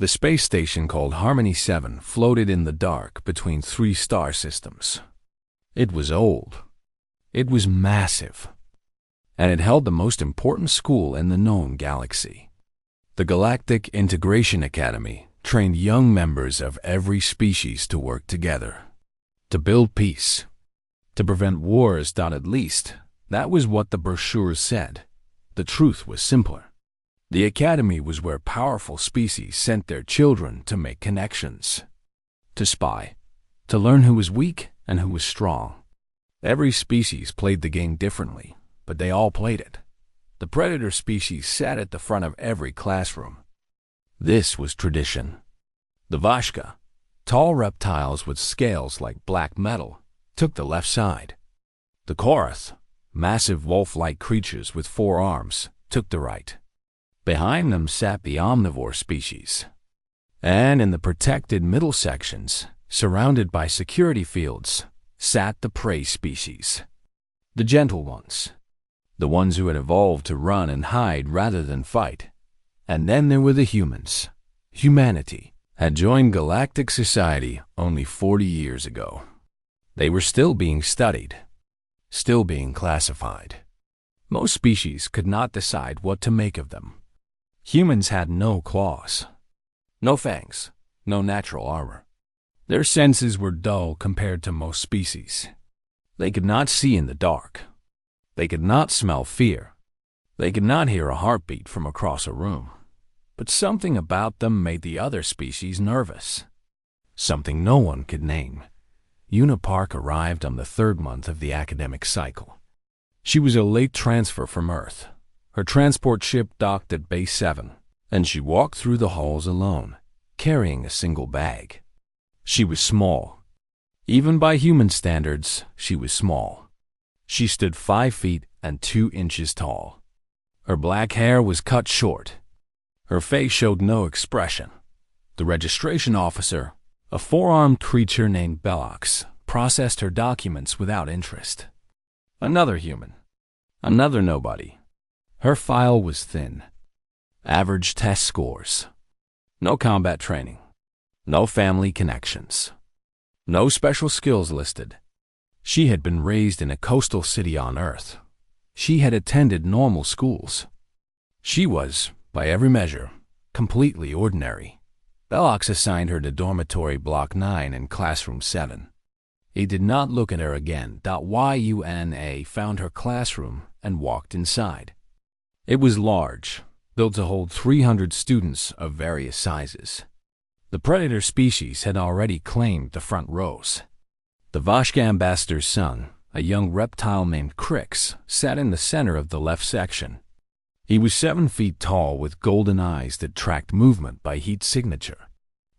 The space station called Harmony 7 floated in the dark between three star systems. It was old. It was massive. And it held the most important school in the known galaxy. The Galactic Integration Academy trained young members of every species to work together, to build peace, to prevent wars. At least, that was what the brochures said. The truth was simpler. The academy was where powerful species sent their children to make connections, to spy, to learn who was weak and who was strong. Every species played the game differently, but they all played it. The predator species sat at the front of every classroom. This was tradition. The Vashka, tall reptiles with scales like black metal, took the left side. The Korath, massive wolf-like creatures with 4 arms, took the right. Behind them sat the omnivore species. And in the protected middle sections, surrounded by security fields, sat the prey species. The gentle ones. The ones who had evolved to run and hide rather than fight. And then there were the humans. Humanity had joined galactic society only 40 years ago. They were still being studied, still being classified. Most species could not decide what to make of them. Humans had no claws, no fangs, no natural armor. Their senses were dull compared to most species. They could not see in the dark. They could not smell fear. They could not hear a heartbeat from across a room. But something about them made the other species nervous. Something no one could name. Una Park arrived on the 3rd month of the academic cycle. She was a late transfer from Earth. Her transport ship docked at Base 7, and she walked through the halls alone, carrying a single bag. She was small. Even by human standards, she was small. She stood 5 feet and 2 inches tall. Her black hair was cut short. Her face showed no expression. The registration officer, a 4-armed creature named Bellox, processed her documents without interest. Another human. Another nobody. Her file was thin. Average test scores. No combat training. No family connections. No special skills listed. She had been raised in a coastal city on Earth. She had attended normal schools. She was, by every measure, completely ordinary. Bellox assigned her to dormitory block 9 and classroom 7. He did not look at her again. Yuna found her classroom and walked inside. It was large, built to hold 300 students of various sizes. The predator species had already claimed the front rows. The Vashka ambassador's son, a young reptile named Crix, sat in the center of the left section. He was 7 feet tall with golden eyes that tracked movement by heat signature.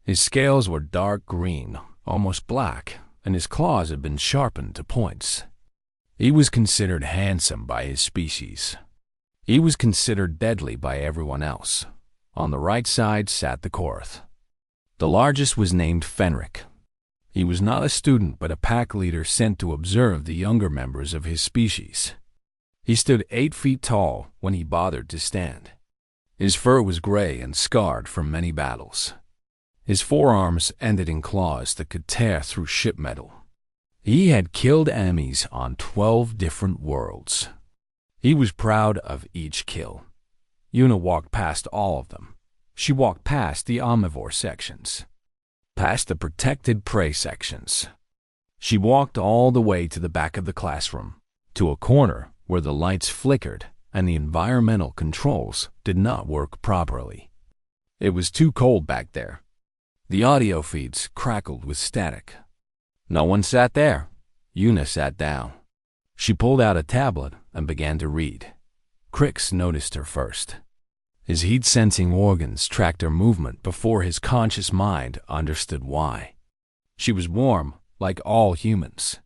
His scales were dark green, almost black, and his claws had been sharpened to points. He was considered handsome by his species. He was considered deadly by everyone else. On the right side sat the Korath. The largest was named Fenric. He was not a student but a pack leader sent to observe the younger members of his species. He stood 8 feet tall when he bothered to stand. His fur was gray and scarred from many battles. His forearms ended in claws that could tear through ship metal. He had killed enemies on 12 different worlds. He was proud of each kill. Una walked past all of them. She walked past the omnivore sections, past the protected prey sections. She walked all the way to the back of the classroom, to a corner where the lights flickered and the environmental controls did not work properly. It was too cold back there. The audio feeds crackled with static. No one sat there. Una sat down. She pulled out a tablet and began to read. Crix noticed her first. His heat-sensing organs tracked her movement before his conscious mind understood why. She was warm, like all humans.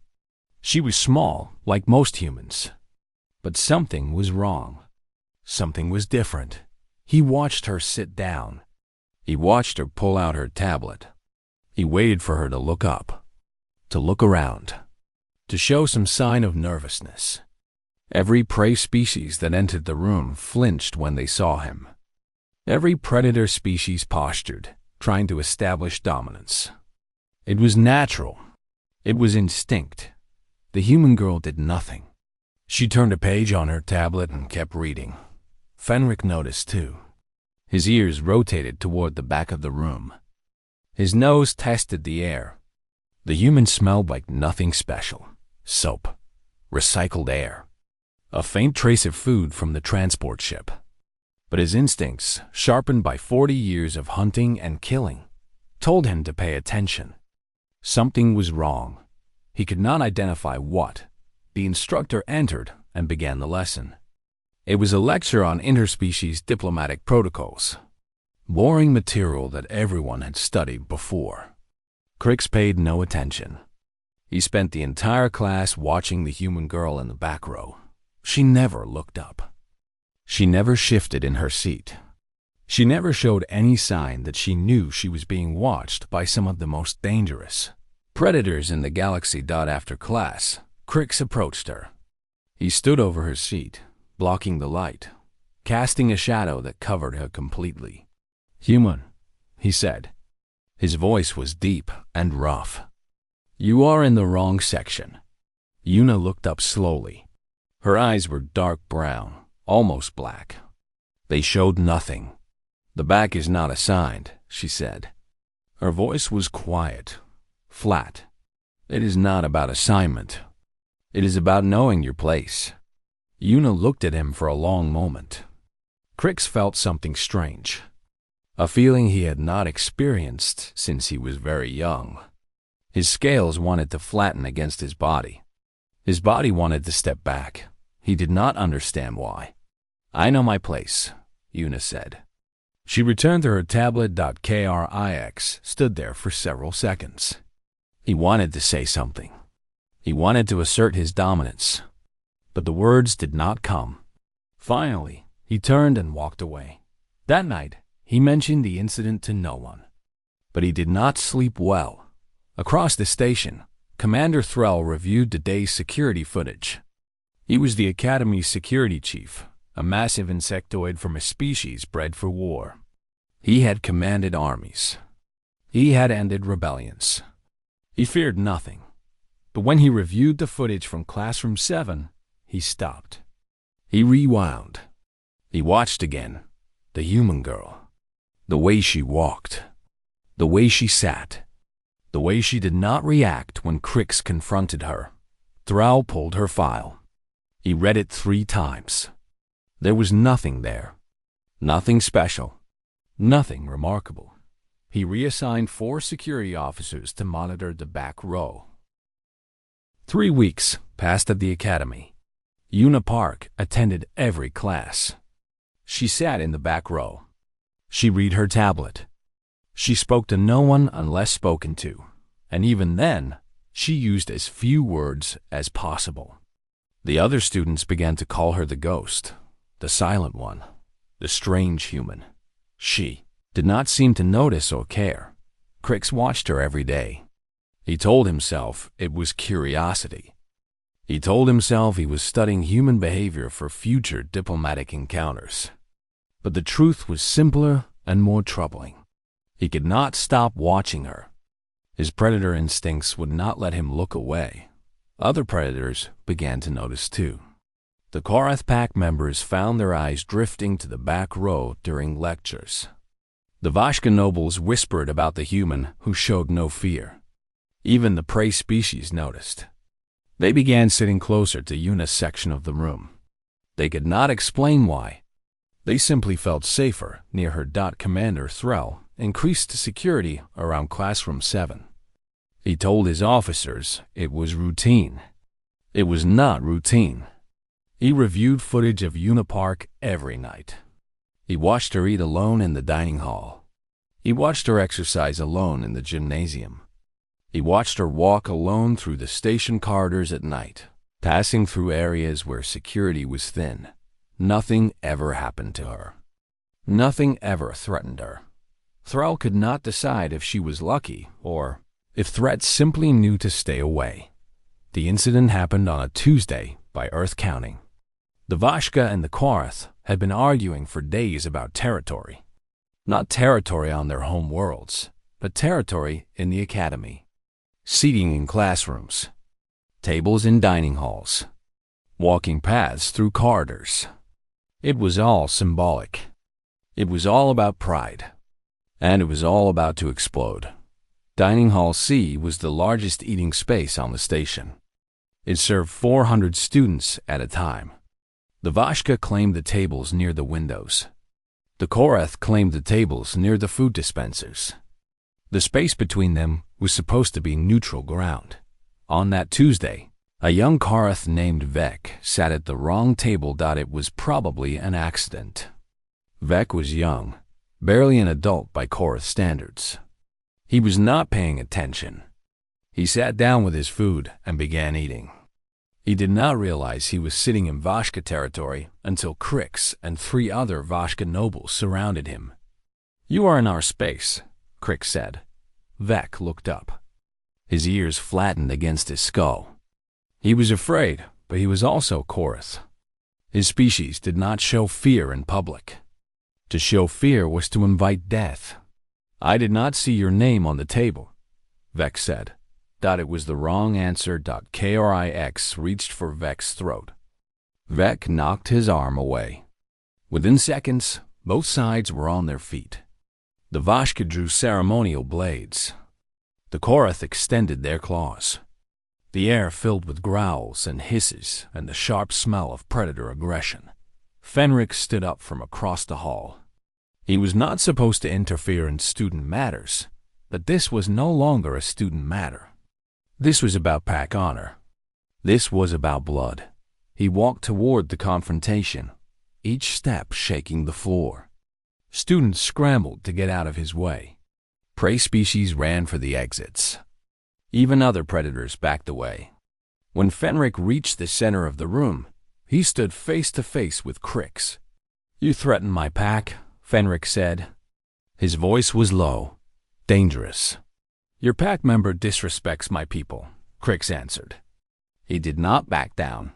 She was small, like most humans. But something was wrong. Something was different. He watched her sit down. He watched her pull out her tablet. He waited for her to look up, to look around, to show some sign of nervousness. Every prey species that entered the room flinched when they saw him. Every predator species postured, trying to establish dominance. It was natural. It was instinct. The human girl did nothing. She turned a page on her tablet and kept reading. Fenric noticed too. His ears rotated toward the back of the room. His nose tested the air. The human smelled like nothing special. Soap. Recycled air. A faint trace of food from the transport ship. But his instincts, sharpened by 40 years of hunting and killing, told him to pay attention. Something was wrong. He could not identify what. The instructor entered and began the lesson. It was a lecture on interspecies diplomatic protocols. Boring material that everyone had studied before. Crix paid no attention. He spent the entire class watching the human girl in the back row. She never looked up. She never shifted in her seat. She never showed any sign that she knew she was being watched by some of the most dangerous predators in the galaxy. After class, Crix approached her. He stood over her seat, blocking the light, casting a shadow that covered her completely. "Human," he said. His voice was deep and rough. "You are in the wrong section." Yuna looked up slowly. Her eyes were dark brown, almost black. They showed nothing. "The back is not assigned," she said. Her voice was quiet, flat. "It is not about assignment. It is about knowing your place." Yuna looked at him for a long moment. Crix felt something strange. A feeling he had not experienced since he was very young. His scales wanted to flatten against his body. His body wanted to step back. He did not understand why. "I know my place," Yuna said. She returned to her tablet. Krix stood there for several seconds. He wanted to say something. He wanted to assert his dominance. But the words did not come. Finally, he turned and walked away. That night, he mentioned the incident to no one. But he did not sleep well. Across the station, Commander Threll reviewed the day's security footage. He was the Academy's security chief, a massive insectoid from a species bred for war. He had commanded armies. He had ended rebellions. He feared nothing. But when he reviewed the footage from Classroom 7, he stopped. He rewound. He watched again. The human girl. The way she walked. The way she sat. The way she did not react when Crix confronted her. Thrall pulled her file. He read it 3 times. There was nothing there. Nothing special. Nothing remarkable. He reassigned 4 security officers to monitor the back row. 3 weeks passed at the academy. Yuna Park attended every class. She sat in the back row. She read her tablet. She spoke to no one unless spoken to, and even then, she used as few words as possible. The other students began to call her the ghost, the silent one, the strange human. She did not seem to notice or care. Crix watched her every day. He told himself it was curiosity. He told himself he was studying human behavior for future diplomatic encounters. But the truth was simpler and more troubling. He could not stop watching her. His predator instincts would not let him look away. Other predators began to notice too. The Korath Pack members found their eyes drifting to the back row during lectures. The Vashka nobles whispered about the human who showed no fear. Even the prey species noticed. They began sitting closer to Yuna's section of the room. They could not explain why. They simply felt safer near her. Commander Threll increased security around Classroom 7. He told his officers it was routine. It was not routine. He reviewed footage of Yuna Park every night. He watched her eat alone in the dining hall. He watched her exercise alone in the gymnasium. He watched her walk alone through the station corridors at night, passing through areas where security was thin. Nothing ever happened to her. Nothing ever threatened her. Thrall could not decide if she was lucky or if threats simply knew to stay away. The incident happened on a Tuesday by Earth counting. The Vashka and the Korath had been arguing for days about territory. Not territory on their home worlds, but territory in the academy. Seating in classrooms, tables in dining halls, walking paths through corridors. It was all symbolic. It was all about pride. And it was all about to explode. Dining Hall C was the largest eating space on the station. It served 400 students at a time. The Vashka claimed the tables near the windows. The Korath claimed the tables near the food dispensers. The space between them was supposed to be neutral ground. On that Tuesday, a young Korath named Vek sat at the wrong table. It was probably an accident. Vek was young, barely an adult by Korath standards. He was not paying attention. He sat down with his food and began eating. He did not realize he was sitting in Vashka territory until Krix and 3 other Vashka nobles surrounded him. "You are in our space," Krix said. Vek looked up. His ears flattened against his skull. He was afraid, but he was also Korath. His species did not show fear in public. To show fear was to invite death. "I did not see your name on the table," Vek said. It was the wrong answer. Krix reached for Vek's throat. Vek knocked his arm away. Within seconds, both sides were on their feet. The Vashka drew ceremonial blades. The Korath extended their claws. The air filled with growls and hisses and the sharp smell of predator aggression. Fenric stood up from across the hall. He was not supposed to interfere in student matters, but this was no longer a student matter. This was about pack honor. This was about blood. He walked toward the confrontation, each step shaking the floor. Students scrambled to get out of his way. Prey species ran for the exits. Even other predators backed away. When Fenric reached the center of the room, he stood face to face with Krix. "You threaten my pack," Fenric said. His voice was low, dangerous. "Your pack member disrespects my people," Krix answered. He did not back down.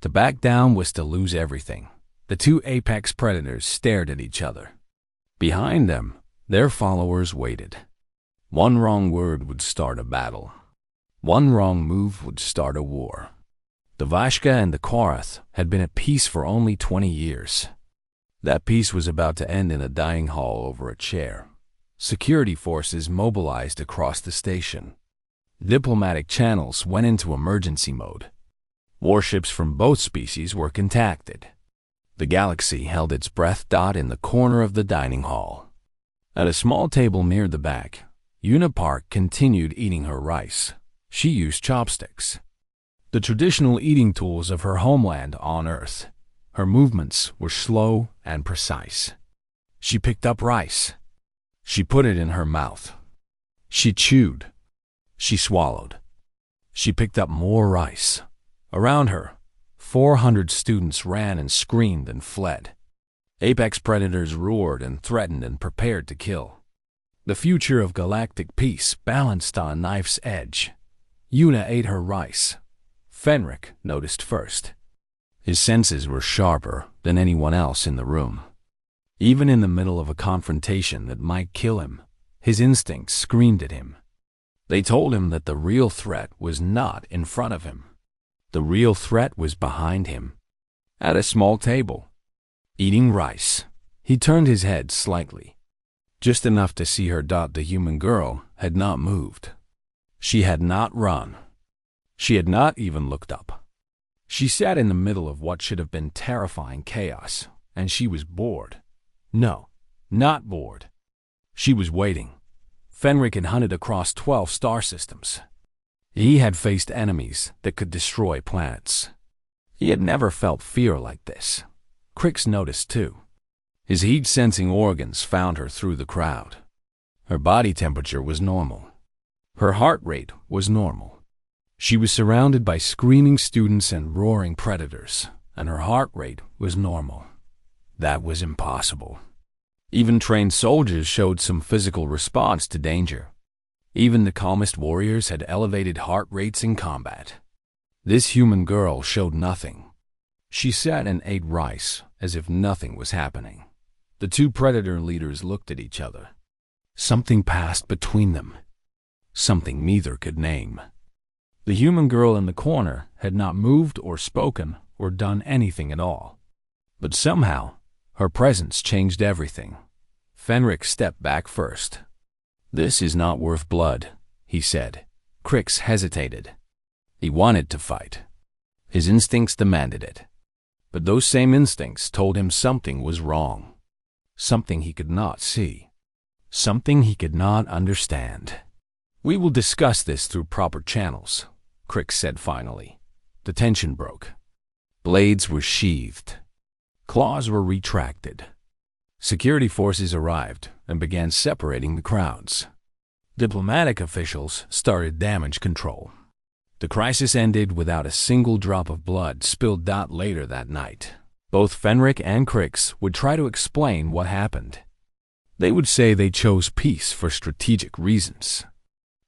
To back down was to lose everything. The 2 apex predators stared at each other. Behind them, their followers waited. One wrong word would start a battle. One wrong move would start a war. The Vashka and the Korath had been at peace for only 20 years. That peace was about to end in a dining hall over a chair. Security forces mobilized across the station. Diplomatic channels went into emergency mode. Warships from both species were contacted. The galaxy held its breath. In the corner of the dining hall. At a small table near the back, Una Park continued eating her rice. She used chopsticks, the traditional eating tools of her homeland on Earth. Her movements were slow and precise. She picked up rice. She put it in her mouth. She chewed. She swallowed. She picked up more rice. Around her, 400 students ran and screamed and fled. Apex predators roared and threatened and prepared to kill. The future of galactic peace balanced on a knife's edge. Una ate her rice. Fenric noticed first. His senses were sharper than anyone else in the room. Even in the middle of a confrontation that might kill him, his instincts screamed at him. They told him that the real threat was not in front of him. The real threat was behind him, at a small table. Eating rice, he turned his head slightly, just enough to see her. The human girl had not moved. She had not run. She had not even looked up. She sat in the middle of what should have been terrifying chaos, and she was bored. No, not bored. She was waiting. Fenric had hunted across 12 star systems. He had faced enemies that could destroy planets. He had never felt fear like this. Krix noticed too. His heat-sensing organs found her through the crowd. Her body temperature was normal. Her heart rate was normal. She was surrounded by screaming students and roaring predators, and her heart rate was normal. That was impossible. Even trained soldiers showed some physical response to danger. Even the calmest warriors had elevated heart rates in combat. This human girl showed nothing. She sat and ate rice as if nothing was happening. The two predator leaders looked at each other. Something passed between them. Something neither could name. The human girl in the corner had not moved or spoken or done anything at all. But somehow, her presence changed everything. Fenric stepped back first. "This is not worth blood," he said. Crix hesitated. He wanted to fight. His instincts demanded it. But those same instincts told him something was wrong. Something he could not see. Something he could not understand. "We will discuss this through proper channels," Crix said finally. The tension broke. Blades were sheathed. Claws were retracted. Security forces arrived and began separating the crowds. Diplomatic officials started damage control. The crisis ended without a single drop of blood spilled out later that night. Both Fenric and Crix would try to explain what happened. They would say they chose peace for strategic reasons.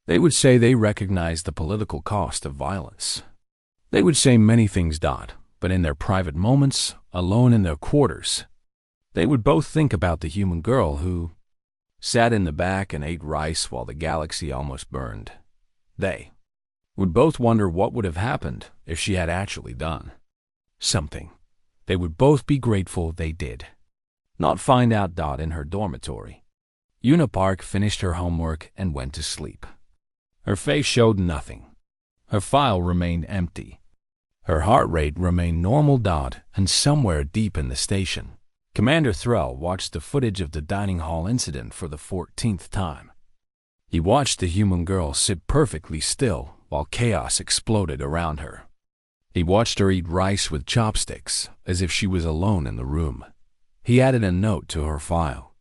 They would say they recognized the political cost of violence. They would say many things, but in their private moments, alone in their quarters, they would both think about the human girl who sat in the back and ate rice while the galaxy almost burned. They would both wonder what would have happened if she had actually done something. They would both be grateful they did. Not find out in her dormitory. Una Park finished her homework and went to sleep. Her face showed nothing. Her file remained empty. Her heart rate remained normal. And somewhere deep in the station, Commander Thrall watched the footage of the dining hall incident for the 14th time. He watched the human girl sit perfectly still while chaos exploded around her. He watched her eat rice with chopsticks as if she was alone in the room. He added a note to her file.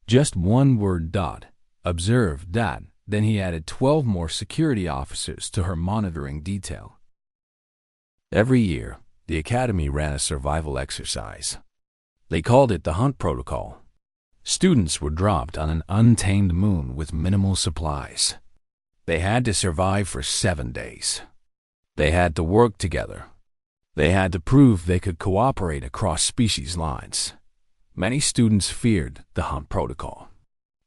Just one word. Observe. Then he added 12 more security officers to her monitoring detail. Every year, the Academy ran a survival exercise. They called it the Hunt Protocol. Students were dropped on an untamed moon with minimal supplies. They had to survive for 7 days. They had to work together. They had to prove they could cooperate across species lines. Many students feared the Hunt Protocol.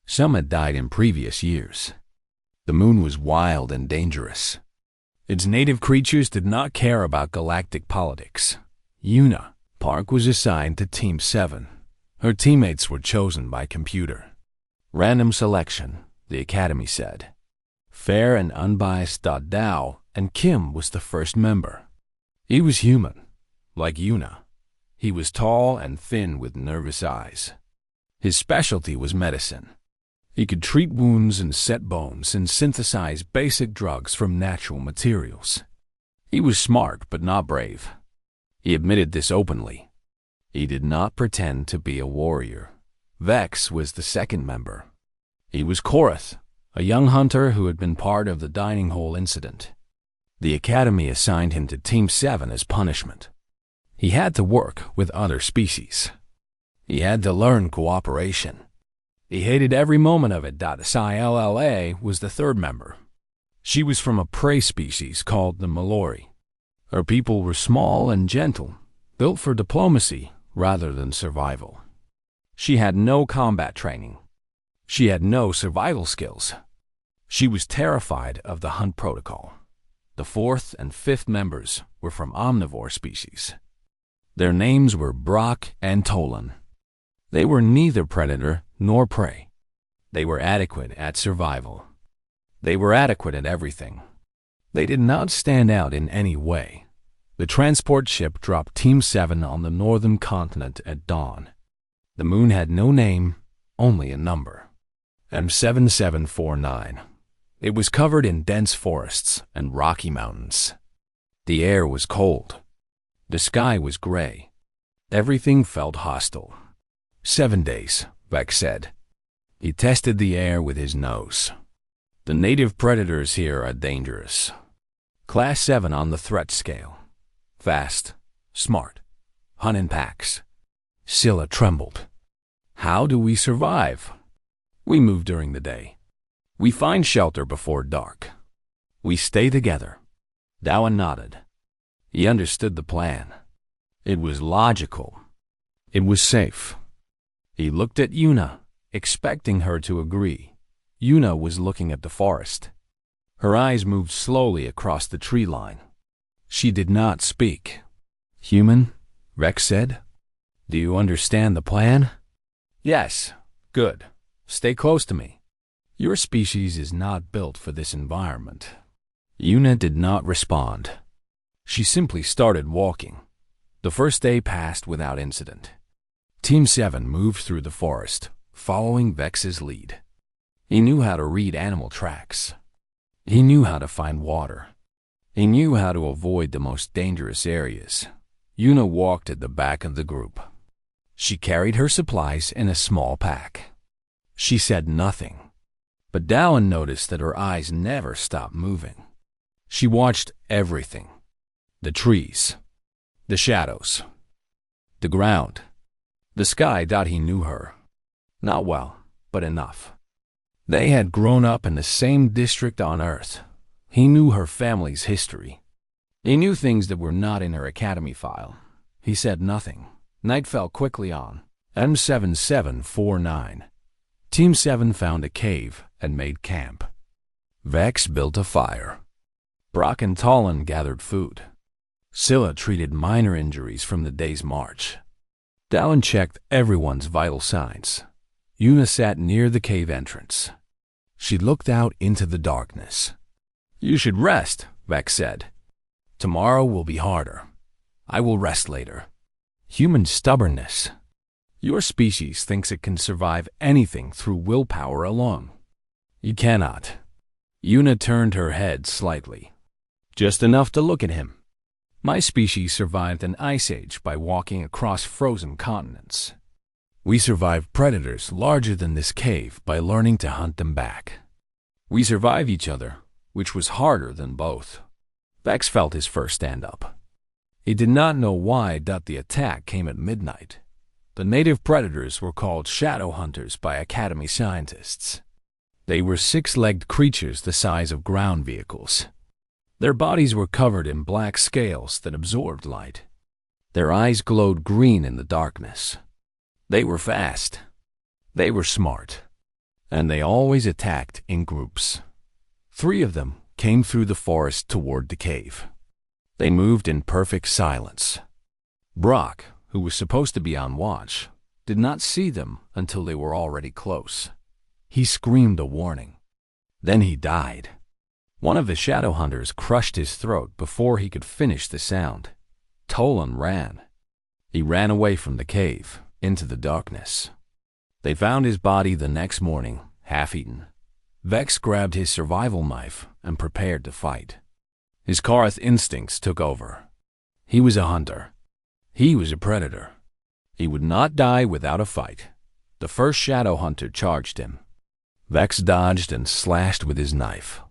Some had died in previous years. The moon was wild and dangerous. Its native creatures did not care about galactic politics. Una Park was assigned to Team 7. Her teammates were chosen by computer. Random selection, the Academy said. Fair and unbiased. Dao and Kim was the first member. He was human, like Una. He was tall and thin with nervous eyes. His specialty was medicine. He could treat wounds and set bones and synthesize basic drugs from natural materials. He was smart but not brave. He admitted this openly. He did not pretend to be a warrior. Vex was the second member. He was Korath, a young hunter who had been part of the dining hall incident. The Academy assigned him to Team 7 as punishment. He had to work with other species. He had to learn cooperation. He hated every moment of it. Scylla was the third member. She was from a prey species called the Mallory. Her people were small and gentle, built for diplomacy rather than survival. She had no combat training. She had no survival skills. She was terrified of the Hunt Protocol. The fourth and fifth members were from omnivore species. Their names were Brock and Tolan. They were neither predator nor prey. They were adequate at survival. They were adequate at everything. They did not stand out in any way. The transport ship dropped Team 7 on the northern continent at dawn. The moon had no name, only a number. M7749. It was covered in dense forests and rocky mountains. The air was cold. The sky was gray. Everything felt hostile. 7 days, Vex said. He tested the air with his nose. The native predators here are dangerous. Class 7 on the threat scale. Fast, smart, hunt in packs. Scylla trembled. How do we survive? We move during the day. We find shelter before dark. We stay together. Dowan nodded. He understood the plan. It was logical. It was safe. He looked at Yuna, expecting her to agree. Yuna was looking at the forest. Her eyes moved slowly across the tree line. She did not speak. "Human," Vex said. "Do you understand the plan?" "Yes. Good. Stay close to me. Your species is not built for this environment." Yuna did not respond. She simply started walking. The first day passed without incident. Team 7 moved through the forest, following Vex's lead. He knew how to read animal tracks. He knew how to find water. He knew how to avoid the most dangerous areas. Yuna walked at the back of the group. She carried her supplies in a small pack. She said nothing, but Dowan noticed that her eyes never stopped moving. She watched everything: the trees, the shadows, the ground, the sky. He knew her. Not well, but enough. They had grown up in the same district on Earth. He knew her family's history. He knew things that were not in her academy file. He said nothing. Night fell quickly on. M7749. Team 7 found a cave and made camp. Vex built a fire. Brock and Talon gathered food. Scylla treated minor injuries from the day's march. Dallin checked everyone's vital signs. Yuna sat near the cave entrance. She looked out into the darkness. "You should rest," Vex said. "Tomorrow will be harder. I will rest later." Human stubbornness. Your species thinks it can survive anything through willpower alone. You cannot. Yuna turned her head slightly, just enough to look at him. My species survived an ice age by walking across frozen continents. We survived predators larger than this cave by learning to hunt them back. We survived each other, which was harder than both. Vex felt his first stand-up. He did not know why the attack came at midnight. The native predators were called shadow hunters by Academy scientists. They were six-legged creatures the size of ground vehicles. Their bodies were covered in black scales that absorbed light. Their eyes glowed green in the darkness. They were fast. They were smart. And they always attacked in groups. 3 of them came through the forest toward the cave. They moved in perfect silence. Brock, who was supposed to be on watch, did not see them until they were already close. He screamed a warning. Then he died. One of the shadow hunters crushed his throat before he could finish the sound. Tolan ran. He ran away from the cave, into the darkness. They found his body the next morning, half-eaten. Vex grabbed his survival knife and prepared to fight. His Karth instincts took over. He was a hunter. He was a predator. He would not die without a fight. The first shadow hunter charged him. Vex dodged and slashed with his knife.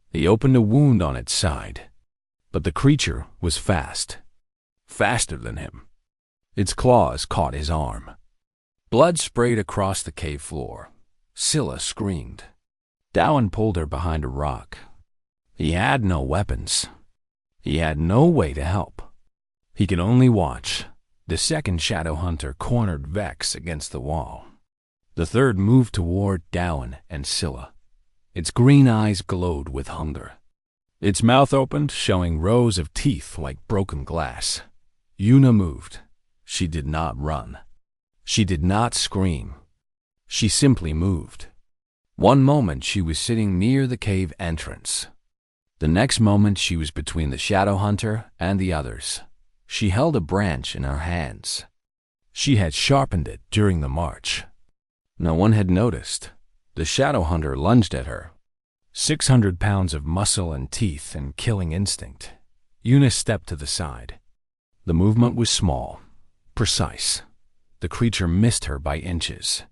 He opened a wound on its side. But the creature was fast. Faster than him. Its claws caught his arm. Blood sprayed across the cave floor. Scylla screamed. Dowan pulled her behind a rock. He had no weapons. He had no way to help. He could only watch. The second shadow hunter cornered Vex against the wall. The third moved toward Dowan and Scylla. Its green eyes glowed with hunger. Its mouth opened, showing rows of teeth like broken glass. Yuna moved. She did not run. She did not scream. She simply moved. One moment she was sitting near the cave entrance. The next moment she was between the shadow hunter and the others. She held a branch in her hands. She had sharpened it during the march. No one had noticed. The shadow hunter lunged at her. 600 pounds of muscle and teeth and killing instinct. Yuna stepped to the side. The movement was small, precise. The creature missed her by inches.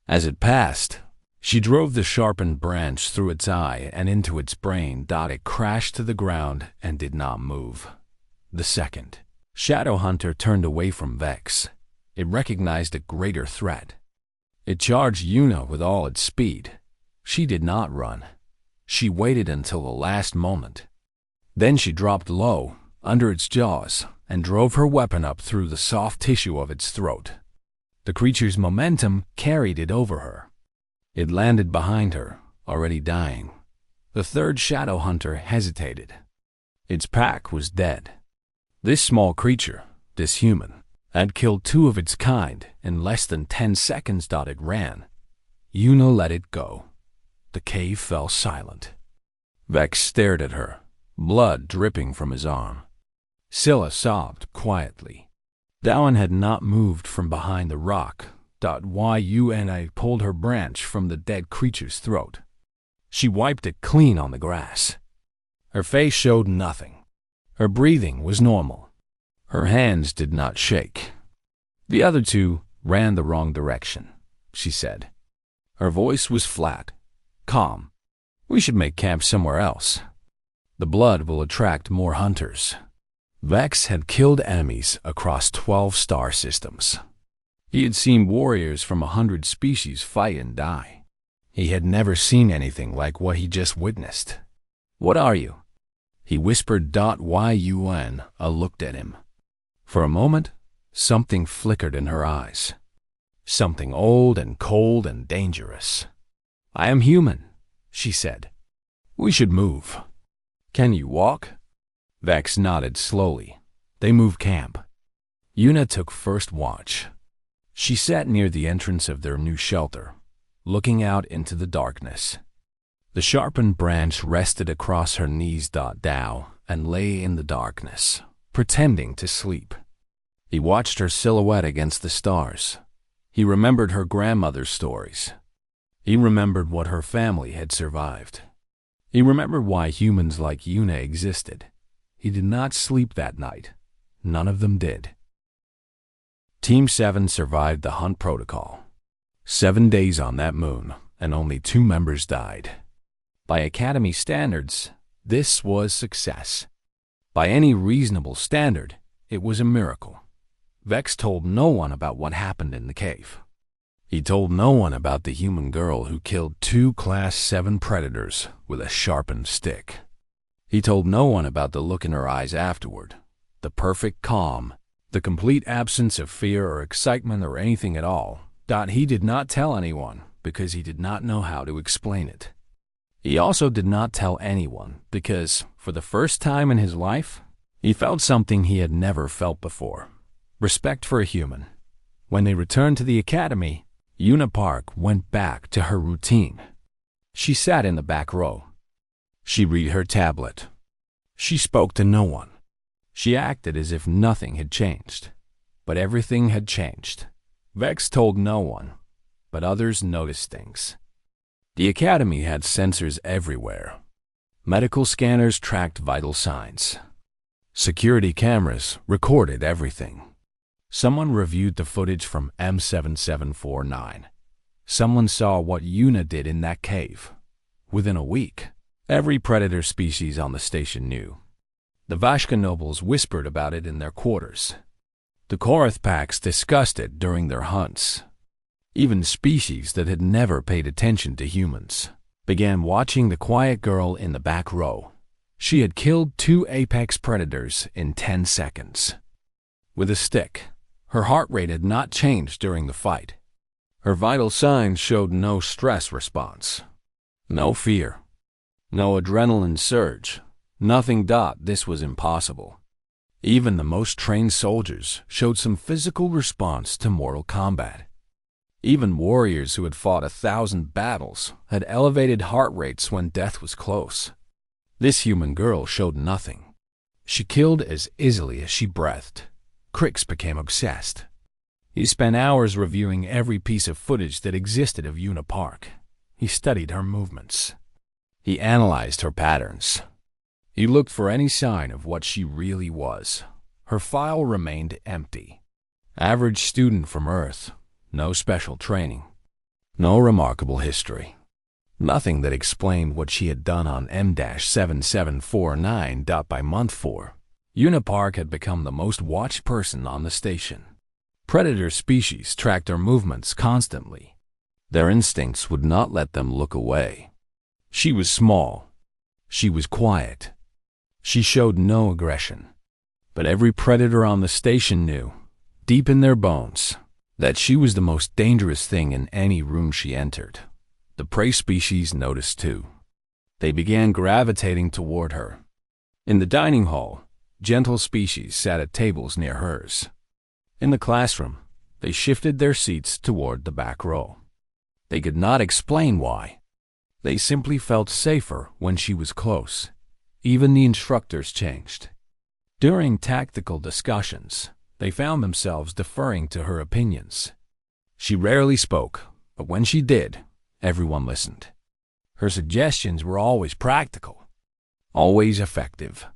As it passed, she drove the sharpened branch through its eye and into its brain. It crashed to the ground and did not move. The second shadow hunter turned away from Vex. It recognized a greater threat. It charged Yuna with all its speed. She did not run. She waited until the last moment. Then she dropped low, under its jaws, and drove her weapon up through the soft tissue of its throat. The creature's momentum carried it over her. It landed behind her, already dying. The third shadow hunter hesitated. Its pack was dead. This small creature, this human, had killed 2 of its kind in less than 10 seconds. It ran. Yuna let it go. The cave fell silent. Vex stared at her, blood dripping from his arm. Scylla sobbed quietly. Dowan had not moved from behind the rock. Yuna pulled her branch from the dead creature's throat. She wiped it clean on the grass. Her face showed nothing. Her breathing was normal. Her hands did not shake. The other 2 ran the wrong direction, she said. Her voice was flat, calm. We should make camp somewhere else. The blood will attract more hunters. Vex had killed enemies across 12 star systems. He had seen warriors from 100 species fight and die. He had never seen anything like what he just witnessed. What are you? He whispered. Yuna looked at him. For a moment, something flickered in her eyes. Something old and cold and dangerous. I am human, she said. We should move. Can you walk? Vex nodded slowly. They moved camp. Yuna took first watch. She sat near the entrance of their new shelter, looking out into the darkness. The sharpened branch rested across her knees. Dow and lay in the darkness, pretending to sleep. He watched her silhouette against the stars. He remembered her grandmother's stories. He remembered what her family had survived. He remembered why humans like Yuna existed. He did not sleep that night. None of them did. Team 7 survived the hunt protocol. 7 days on that moon, and only 2 members died. By Academy standards, this was success. By any reasonable standard, it was a miracle. Vex told no one about what happened in the cave. He told no one about the human girl who killed 2 Class 7 predators with a sharpened stick. He told no one about the look in her eyes afterward, the perfect calm, the complete absence of fear or excitement or anything at all. He did not tell anyone because he did not know how to explain it. He also did not tell anyone because, for the first time in his life, he felt something he had never felt before. Respect for a human. When they returned to the academy, Yuna Park went back to her routine. She sat in the back row. She read her tablet. She spoke to no one. She acted as if nothing had changed. But everything had changed. Vex told no one, but others noticed things. The academy had sensors everywhere. Medical scanners tracked vital signs. Security cameras recorded everything. Someone reviewed the footage from M7749. Someone saw what Yuna did in that cave. Within a week, every predator species on the station knew. The Vashka nobles whispered about it in their quarters. The Korath packs discussed it during their hunts. Even species that had never paid attention to humans began watching the quiet girl in the back row. She had killed 2 apex predators in 10 seconds. With a stick, her heart rate had not changed during the fight. Her vital signs showed no stress response, no fear, no adrenaline surge, nothing. This was impossible. Even the most trained soldiers showed some physical response to mortal combat. Even warriors who had fought 1,000 battles had elevated heart rates when death was close. This human girl showed nothing. She killed as easily as she breathed. Crix became obsessed. He spent hours reviewing every piece of footage that existed of Yuna Park. He studied her movements. He analyzed her patterns. He looked for any sign of what she really was. Her file remained empty. Average student from Earth. No special training. No remarkable history. Nothing that explained what she had done on M-7749. By month 4, Yuna Park had become the most watched person on the station. Predator species tracked her movements constantly. Their instincts would not let them look away. She was small. She was quiet. She showed no aggression. But every predator on the station knew, deep in their bones, that she was the most dangerous thing in any room she entered. The prey species noticed too. They began gravitating toward her. In the dining hall, gentle species sat at tables near hers. In the classroom, they shifted their seats toward the back row. They could not explain why. They simply felt safer when she was close. Even the instructors changed. During tactical discussions, they found themselves deferring to her opinions. She rarely spoke, but when she did, everyone listened. Her suggestions were always practical, always effective,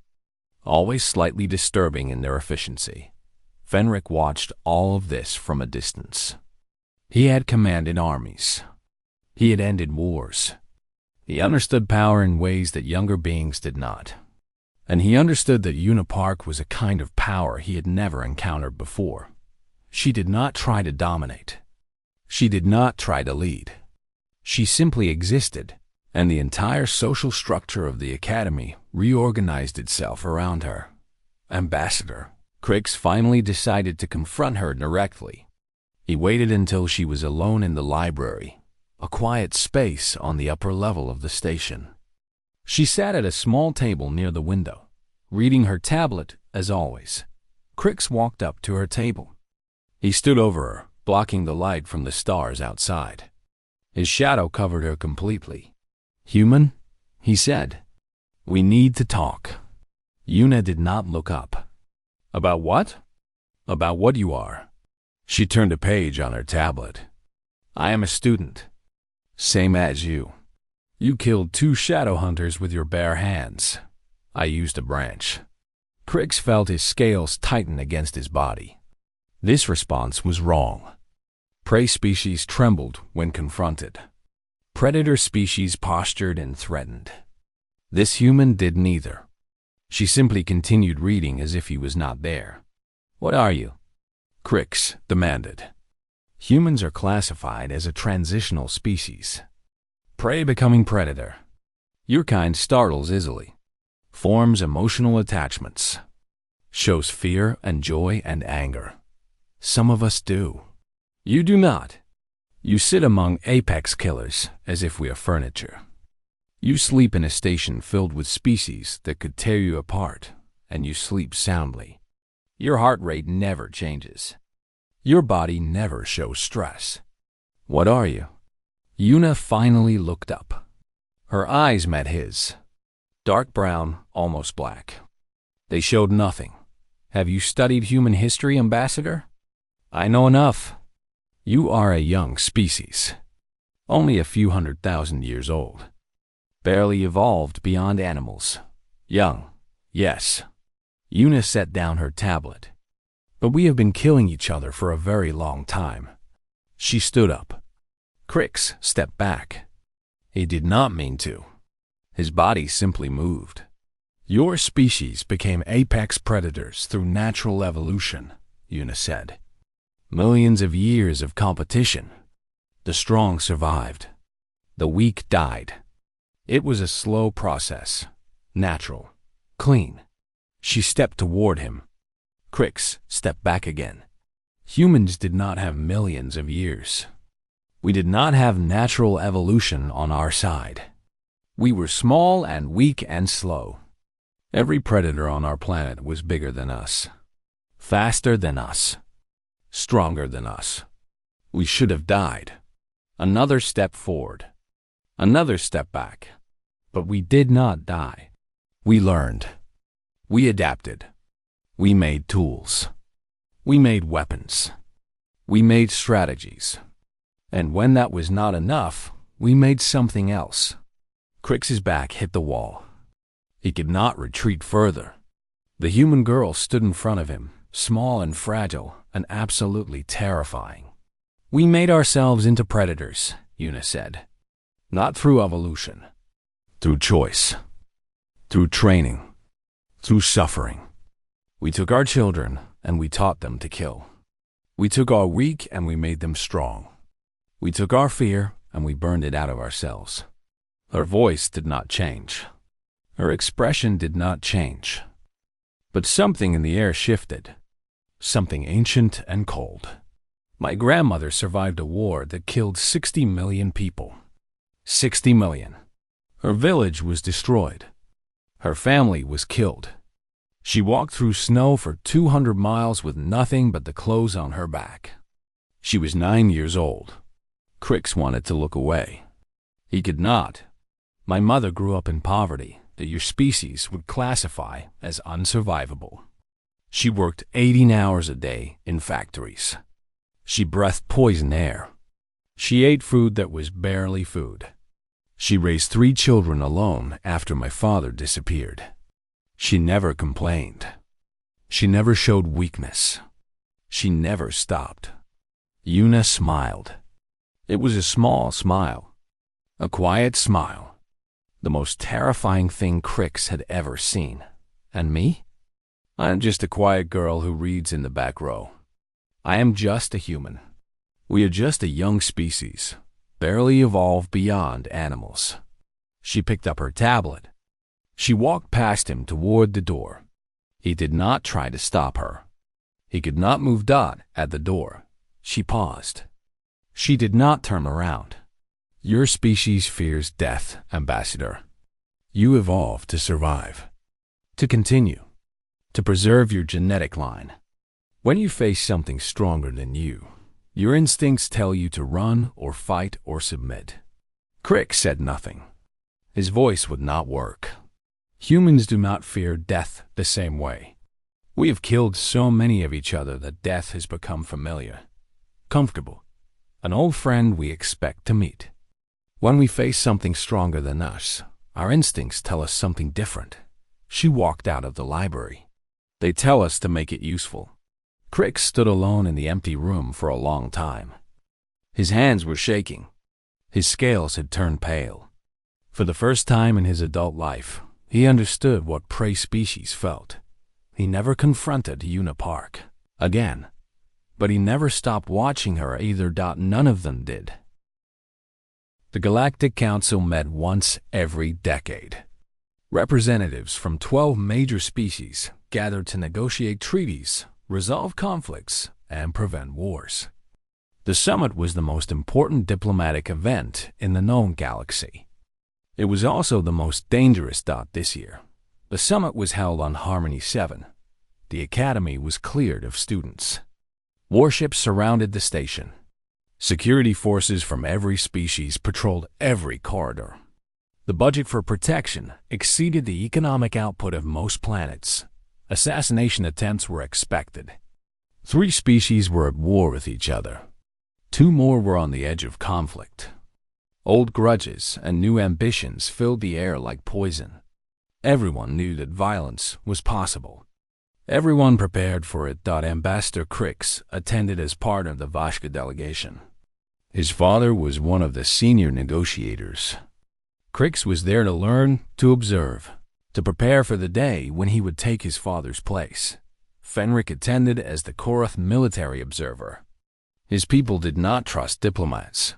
always slightly disturbing in their efficiency. Fenric watched all of this from a distance. He had commanded armies. He had ended wars. He understood power in ways that younger beings did not. And he understood that Una Park was a kind of power he had never encountered before. She did not try to dominate. She did not try to lead. She simply existed, and the entire social structure of the academy reorganized itself around her. Ambassador Crix finally decided to confront her directly. He waited until she was alone in the library, a quiet space on the upper level of the station. She sat at a small table near the window, reading her tablet as always. Crix walked up to her table. He stood over her, blocking the light from the stars outside. His shadow covered her completely. "Human," he said, "we need to talk." Una did not look up. "About what?" "About what you are." She turned a page on her tablet. "I am a student. Same as you. You killed 2 shadow hunters with your bare hands. I used a branch." Crix felt his scales tighten against his body. This response was wrong. Prey species trembled when confronted. Predator species postured and threatened. This human did neither. She simply continued reading as if he was not there. "What are you?" Crix demanded. Humans are classified as a transitional species. Prey becoming predator. Your kind startles easily, forms emotional attachments, shows fear and joy and anger. Some of us do. You do not. You sit among apex killers as if we are furniture. You sleep in a station filled with species that could tear you apart, and you sleep soundly. Your heart rate never changes. Your body never shows stress. What are you? Una finally looked up. Her eyes met his. Dark brown, almost black. They showed nothing. "Have you studied human history, Ambassador?" "I know enough." "You are a young species. Only a few 100,000 years old. Barely evolved beyond animals. Young, yes." Una set down her tablet. "But we have been killing each other for a very long time." She stood up. Crix stepped back. He did not mean to. His body simply moved. "Your species became apex predators through natural evolution," Una said. "Millions of years of competition. The strong survived. The weak died. It was a slow process, natural, clean." She stepped toward him. Crix stepped back again. "Humans did not have millions of years. We did not have natural evolution on our side. We were small and weak and slow. Every predator on our planet was bigger than us, faster than us, stronger than us. We should have died. Another step forward, another step back. But we did not die. We learned. We adapted. We made tools. We made weapons. We made strategies. And when that was not enough, we made something else." Crix's back hit the wall. He could not retreat further. The human girl stood in front of him, small and fragile and absolutely terrifying. "We made ourselves into predators," Una said. "Not through evolution. Through choice. Through training. Through suffering. We took our children and we taught them to kill. We took our weak and we made them strong. We took our fear and we burned it out of ourselves." Her voice did not change. Her expression did not change. But something in the air shifted. Something ancient and cold. My grandmother survived a war that killed 60 million people. 60 million. Her village was destroyed. Her family was killed. She walked through snow for 200 miles with nothing but the clothes on her back. She was 9 years old. Crix wanted to look away. He could not. My mother grew up in poverty that your species would classify as unsurvivable. She worked 18 hours a day in factories. She breathed poison air. She ate food that was barely food. She raised 3 children alone after my father disappeared. She never complained. She never showed weakness. She never stopped. Una smiled. It was a small smile. A quiet smile. The most terrifying thing Crix had ever seen. And me? I'm just a quiet girl who reads in the back row. I am just a human. We are just a young species, barely evolved beyond animals. She picked up her tablet. She walked past him toward the door. He did not try to stop her. He could not move Dot at the door. She paused. She did not turn around. Your species fears death, Ambassador. You evolved to survive, to continue, to preserve your genetic line. When you face something stronger than you, your instincts tell you to run or fight or submit. Crix said nothing. His voice would not work. Humans do not fear death the same way. We have killed so many of each other that death has become familiar, comfortable, an old friend we expect to meet. When we face something stronger than us, our instincts tell us something different. She walked out of the library. They tell us to make it useful. Crix stood alone in the empty room for a long time. His hands were shaking. His scales had turned pale. For the first time in his adult life, he understood what prey species felt. He never confronted Una Park again, but he never stopped watching her either. None of them did. The Galactic Council met once every decade. Representatives from 12 major species gathered to negotiate treaties, resolve conflicts, and prevent wars. The summit was the most important diplomatic event in the known galaxy. It was also the most dangerous. This year, the summit was held on Harmony 7. The academy was cleared of students. Warships surrounded the station. Security forces from every species patrolled every corridor. The budget for protection exceeded the economic output of most planets. Assassination attempts were expected. 3 species were at war with each other. 2 more were on the edge of conflict. Old grudges and new ambitions filled the air like poison. Everyone knew that violence was possible. Everyone prepared for it. Ambassador Crix attended as part of the Vashka delegation. His father was one of the senior negotiators. Crix was there to learn, to observe, to prepare for the day when he would take his father's place. Fenric attended as the Korath military observer. His people did not trust diplomats.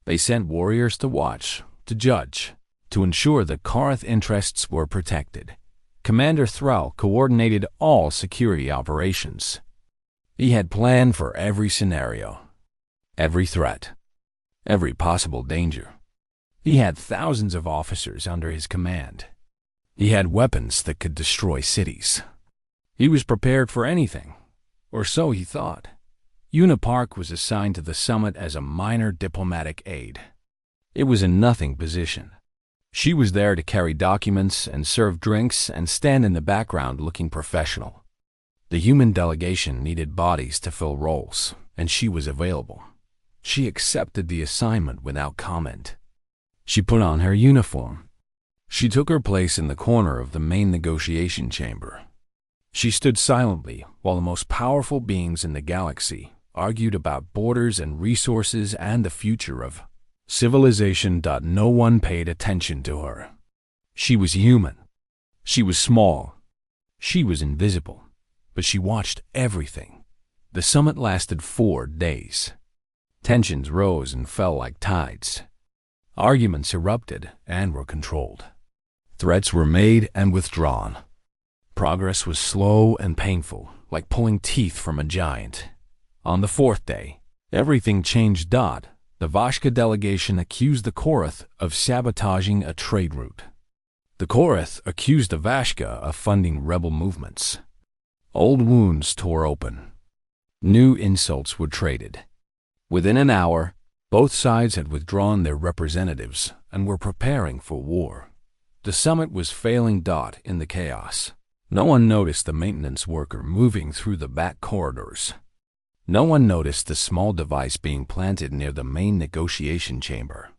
They sent warriors to watch, to judge, to ensure that Korath interests were protected. Commander Thrall coordinated all security operations. He had planned for every scenario, every threat, every possible danger. He had thousands of officers under his command. He had weapons that could destroy cities. He was prepared for anything, or so he thought. Una Park was assigned to the summit as a minor diplomatic aide. It was a nothing position. She was there to carry documents and serve drinks and stand in the background looking professional. The human delegation needed bodies to fill roles, and she was available. She accepted the assignment without comment. She put on her uniform. She took her place in the corner of the main negotiation chamber. She stood silently while the most powerful beings in the galaxy argued about borders and resources and the future of civilization. No one paid attention to her. She was human. She was small. She was invisible. But she watched everything. The summit lasted 4 days. Tensions rose and fell like tides. Arguments erupted and were controlled. Threats were made and withdrawn. Progress was slow and painful, like pulling teeth from a giant. On the 4th day, Everything changed. The Vashka delegation accused the Korath of sabotaging a trade route. The Korath accused the Vashka of funding rebel movements. Old wounds tore open. New insults were traded. Within an hour, both sides had withdrawn their representatives and were preparing for war. The summit was failing. In the chaos, no one noticed the maintenance worker moving through the back corridors. No one noticed the small device being planted near the main negotiation chamber.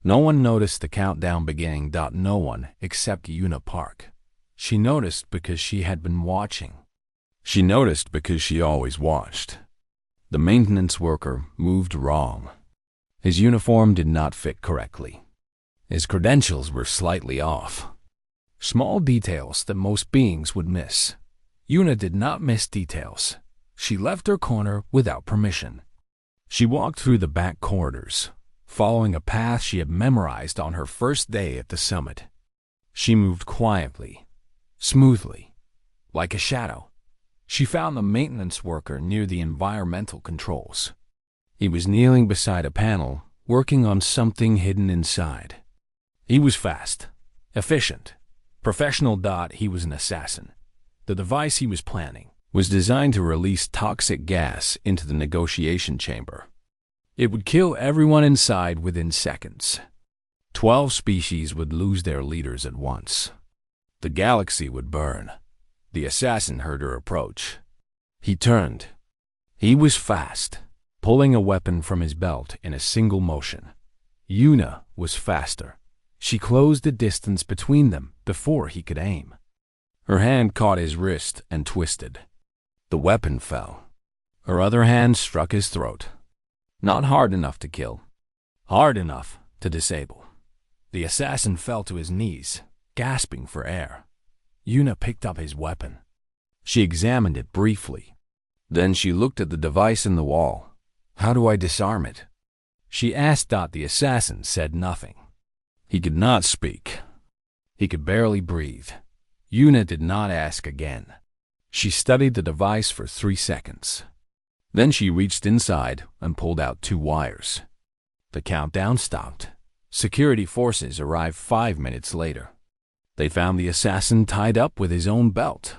No one noticed the countdown beginning. No one except Una Park. She noticed because she had been watching. She noticed because she always watched. The maintenance worker moved wrong. His uniform did not fit correctly. His credentials were slightly off. Small details that most beings would miss. Una did not miss details. She left her corner without permission. She walked through the back corridors, following a path she had memorized on her first day at the summit. She moved quietly, smoothly, like a shadow. She found the maintenance worker near the environmental controls. He was kneeling beside a panel, working on something hidden inside. He was fast, efficient, professional. He was an assassin. The device he was planning was designed to release toxic gas into the negotiation chamber. It would kill everyone inside within seconds. 12 species would lose their leaders at once. The galaxy would burn. The assassin heard her approach. He turned. He was fast, pulling a weapon from his belt in a single motion. Una was faster. She closed the distance between them before he could aim. Her hand caught his wrist and twisted. The weapon fell. Her other hand struck his throat. Not hard enough to kill. Hard enough to disable. The assassin fell to his knees, gasping for air. Una picked up his weapon. She examined it briefly. Then she looked at the device in the wall. How do I disarm it? She asked. The assassin said nothing. He could not speak. He could barely breathe. Una did not ask again. She studied the device for 3 seconds. Then she reached inside and pulled out 2 wires. The countdown stopped. Security forces arrived 5 minutes later. They found the assassin tied up with his own belt.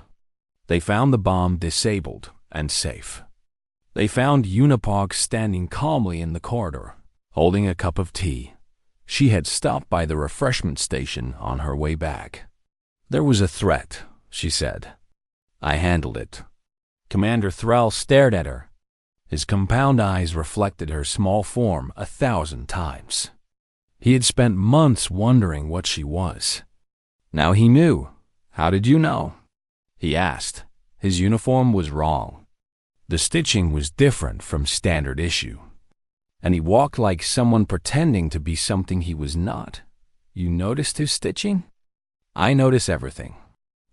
They found the bomb disabled and safe. They found Unipog standing calmly in the corridor, holding a cup of tea. She had stopped by the refreshment station on her way back. There was a threat, she said. I handled it. Commander Thrall stared at her. His compound eyes reflected her small form 1,000 times. He had spent months wondering what she was. Now he knew. How did you know? He asked. His uniform was wrong. The stitching was different from standard issue. And he walked like someone pretending to be something he was not. You noticed his stitching? I notice everything.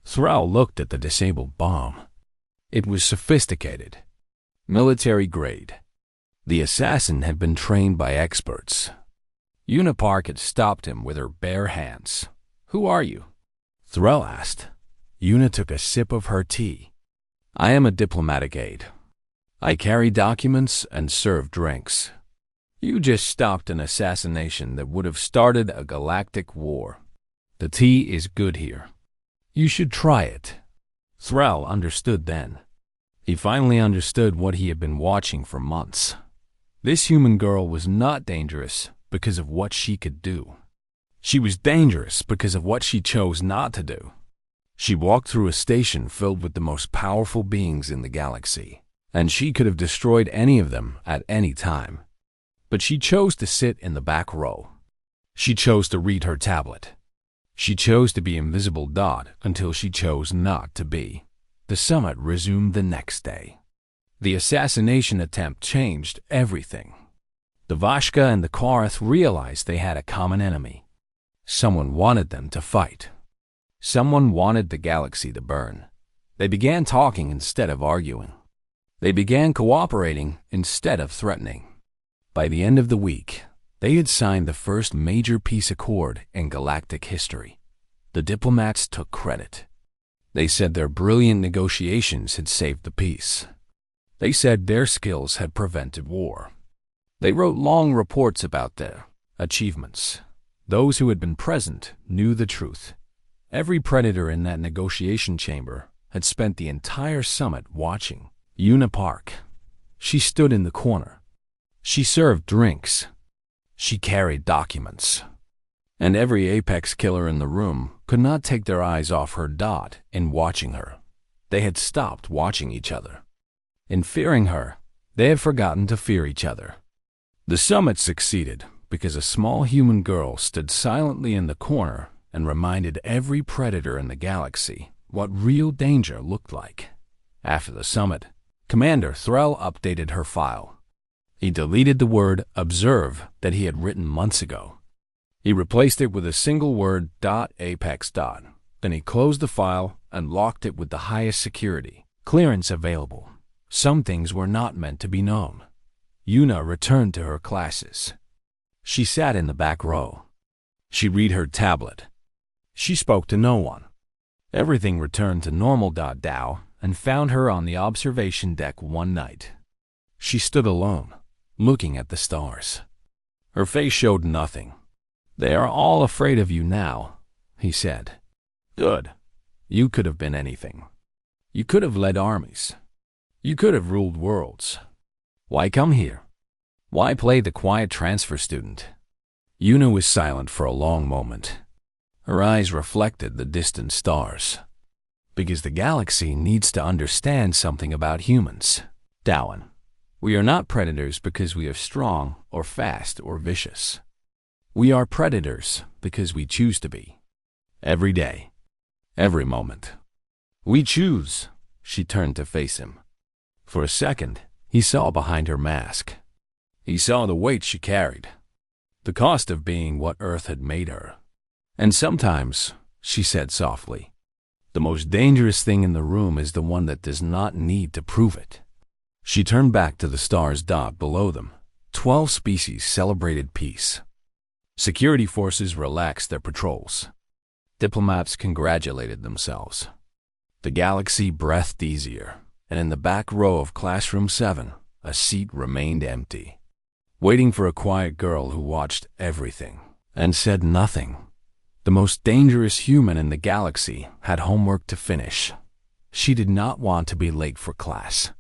Thrall looked at the disabled bomb. It was sophisticated. Military grade. The assassin had been trained by experts. Unipark had stopped him with her bare hands. Who are you? Thrall asked. Una took a sip of her tea. I am a diplomatic aide. I carry documents and serve drinks. You just stopped an assassination that would have started a galactic war. The tea is good here. You should try it. Thrall understood then. He finally understood what he had been watching for months. This human girl was not dangerous because of what she could do. She was dangerous because of what she chose not to do. She walked through a station filled with the most powerful beings in the galaxy, and she could have destroyed any of them at any time. But she chose to sit in the back row. She chose to read her tablet. She chose to be invisible. Until she chose not to be. The summit resumed the next day. The assassination attempt changed everything. The Vashka and the Korath realized they had a common enemy. Someone wanted them to fight. Someone wanted the galaxy to burn. They began talking instead of arguing. They began cooperating instead of threatening. By the end of the week, they had signed the first major peace accord in galactic history. The diplomats took credit. They said their brilliant negotiations had saved the peace. They said their skills had prevented war. They wrote long reports about their achievements. Those who had been present knew the truth. Every predator in that negotiation chamber had spent the entire summit watching. Una Park. She stood in the corner. She served drinks. She carried documents. And every apex killer in the room could not take their eyes off her dot in watching her. They had stopped watching each other. In fearing her, they had forgotten to fear each other. The summit succeeded because a small human girl stood silently in the corner and reminded every predator in the galaxy what real danger looked like. After the summit, Commander Threll updated her file. He deleted the word observe that he had written months ago. He replaced it with a single word .apex. Then he closed the file and locked it with the highest security clearance available. Some things were not meant to be known. Una returned to her classes. She sat in the back row. She read her tablet. She spoke to no one. Everything returned to normal. Dow and found her on the observation deck one night. She stood alone, looking at the stars. Her face showed nothing. "They are all afraid of you now," he said. "Good. You could have been anything. You could have led armies. You could have ruled worlds. Why come here? Why play the quiet transfer student?" Una was silent for a long moment. Her eyes reflected the distant stars. "Because the galaxy needs to understand something about humans, Dowan. We are not predators because we are strong or fast or vicious. We are predators because we choose to be. Every day. Every moment. We choose." She turned to face him. For a second, he saw behind her mask. He saw the weight she carried. The cost of being what Earth had made her. "And sometimes," she said softly, "the most dangerous thing in the room is the one that does not need to prove it." She turned back to the stars dot below them. 12 species celebrated peace. Security forces relaxed their patrols. Diplomats congratulated themselves. The galaxy breathed easier, and in the back row of Classroom 7, a seat remained empty, waiting for a quiet girl who watched everything and said nothing. The most dangerous human in the galaxy had homework to finish. She did not want to be late for class.